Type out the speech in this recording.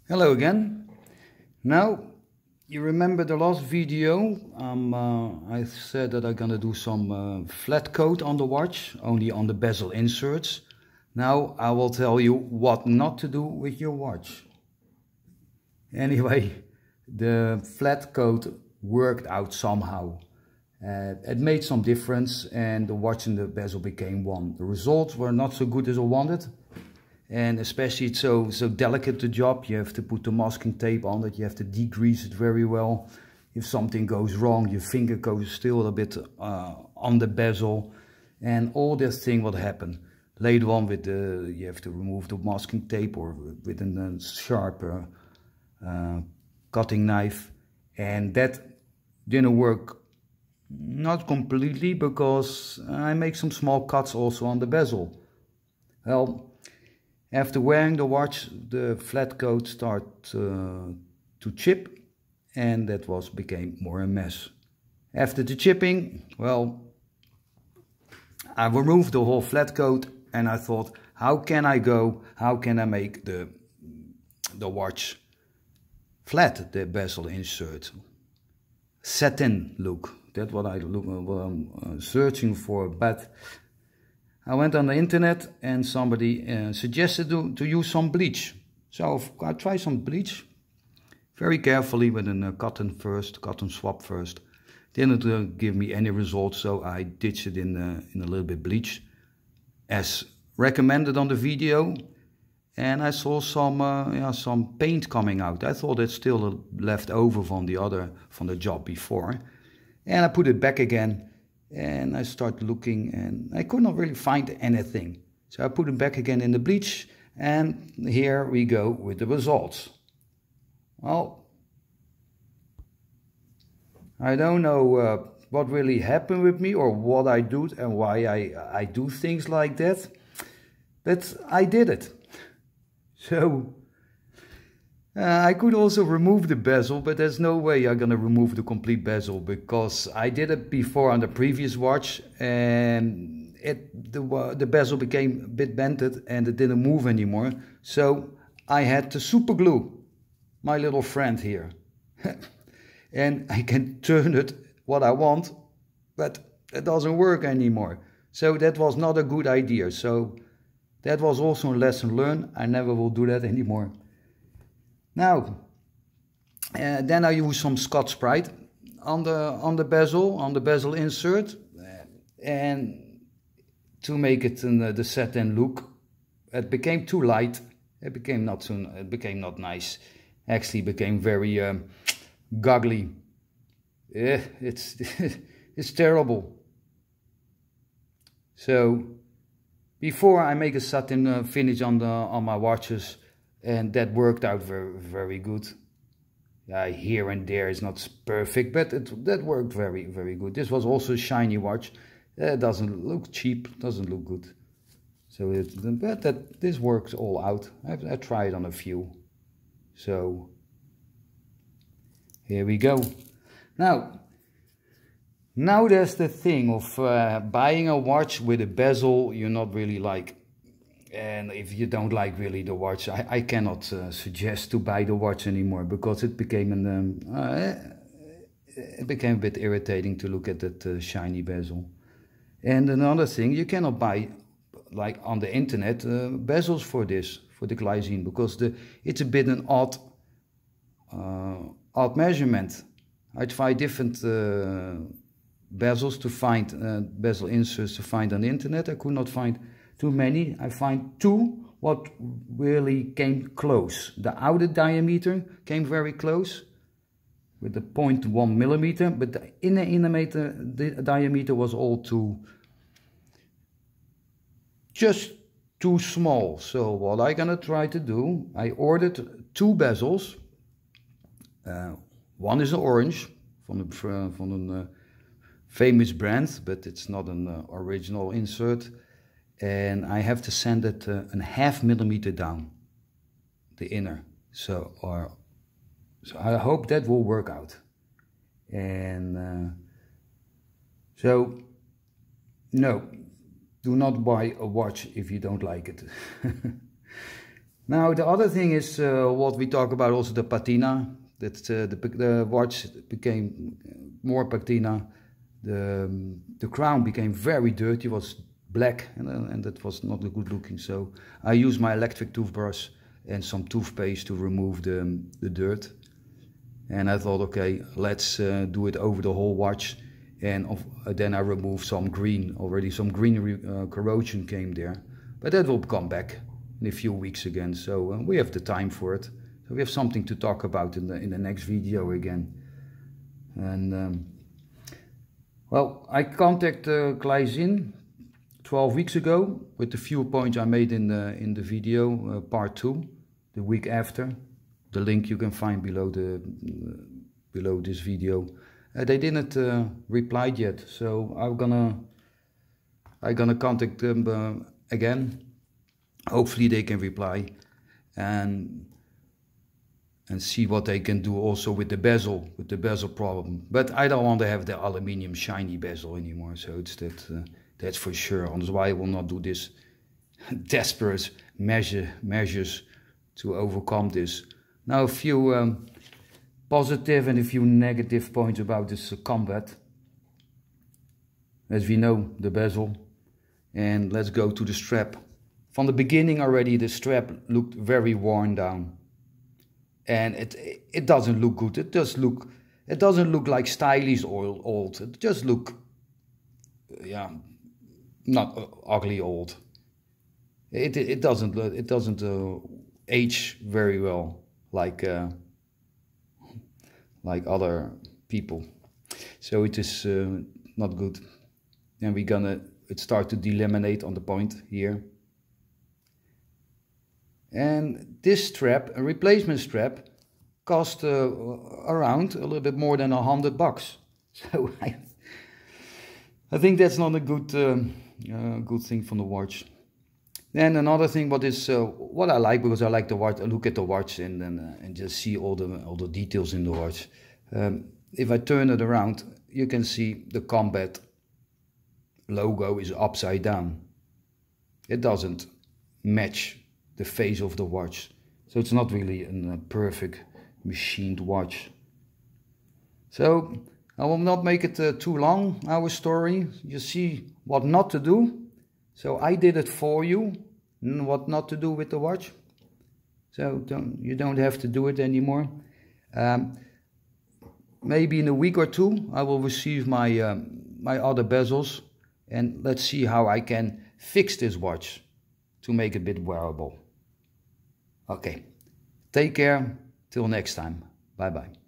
Hello again. Now, you remember the last video, I said that I'm gonna do some flat coat on the watch, only on the bezel inserts. Now I will tell you what not to do with your watch. Anyway, the flat coat worked out somehow. It made some difference and the watch and the bezel became one. The results were not so good as I wanted. And especially it's so delicate the job, you have to put the masking tape on it, you have to degrease it very well. If something goes wrong, your finger goes still a bit on the bezel, and all this thing will happen. Later on with you have to remove the masking tape or with a sharp cutting knife, and that didn't work, not completely, because I make some small cuts also on the bezel. Well, after wearing the watch, the flat coat started to chip, and that became more a mess. After the chipping, well, I removed the whole flat coat, and I thought, how can I make the watch flat, the bezel insert, satin look. That's what I'm searching for, but I went on the internet and somebody suggested to use some bleach. So I tried some bleach, very carefully with a cotton swab first. Didn't give me any results, so I ditched it in a little bit bleach, as recommended on the video. And I saw some paint coming out. I thought it's still left over from the job before, and I put it back again. And I started looking and I could not really find anything. So I put it back again in the bleach, and here we go with the results. Well, I don't know what really happened with me or what I do and why I do things like that, but I did it. So I could also remove the bezel, but there's no way I'm gonna remove the complete bezel, because I did it before on the previous watch, and the bezel became a bit bented and it didn't move anymore. So I had to super glue my little friend here. And I can turn it what I want, but it doesn't work anymore. So that was not a good idea. So that was also a lesson learned. I never will do that anymore. Now, then I use some Scotch-Brite on the bezel insert, and to make it the satin look. It became too light. It became not nice. Actually, became very goggly. It's it's terrible. So before I make a satin finish on my watches. And that worked out very good. Here and there is not perfect, but that worked very good. This was also a shiny watch. It doesn't look cheap, doesn't look good. So this works all out. I tried on a few. So here we go. Now there's the thing of buying a watch with a bezel you not really like. And if you don't like really the watch, I cannot suggest to buy the watch anymore, because it became a bit irritating to look at that shiny bezel. And another thing, you cannot buy, like on the internet, bezels for the Glycine, because it's a bit an odd measurement. I tried different bezels to find bezel inserts to find on the internet. I could not find too many. I find two what really came close. The outer diameter came very close with the 0.1 millimeter, but the inner diameter was all just too small. So what I'm gonna try to do, I ordered two bezels. One is an orange from a famous brand, but it's not an original insert. And I have to send it a 0.5 millimeter down, the inner. So I hope that will work out. And so no, do not buy a watch if you don't like it. Now the other thing is what we talk about also, the patina. That the watch became more patina. The crown became very dirty, was black, and that was not good looking. So I used my electric toothbrush and some toothpaste to remove the dirt. And I thought, okay, let's do it over the whole watch. And then I removed some green, already some green corrosion came there. But that will come back in a few weeks again. So we have the time for it. So we have something to talk about in the next video again. And well, I contacted Glycine 12 weeks ago with the few points I made in the video, part 2, the week after. The link you can find below below this video. They didn't reply yet, so I'm gonna contact them again. Hopefully they can reply and see what they can do also with the bezel problem. But I don't want to have the aluminium shiny bezel anymore, so it's that's for sure. Otherwise I will not do this desperate measures to overcome this. Now a few positive and a few negative points about this combat. As we know, the bezel, and let's go to the strap. From the beginning already, the strap looked very worn down, and it doesn't look good. It doesn't look like stylish or old. It just look, yeah, not ugly old. It doesn't age very well like other people. So it is not good. And it start to delaminate on the point here. And this strap, a replacement strap, cost around a little bit more than $100. So I think that's not a good good thing from the watch. Then another thing, what I like, because I like the watch, I look at the watch and just see all the details in the watch. If I turn it around, you can see the Combat logo is upside down. It doesn't match the face of the watch, so it's not really a perfect machined watch. So I will not make it too long, our story. You see what not to do. So I did it for you, what not to do with the watch. So you don't have to do it anymore. Maybe in a week or two I will receive my my other bezels, and let's see how I can fix this watch to make it a bit wearable. Okay, take care, till next time, bye bye.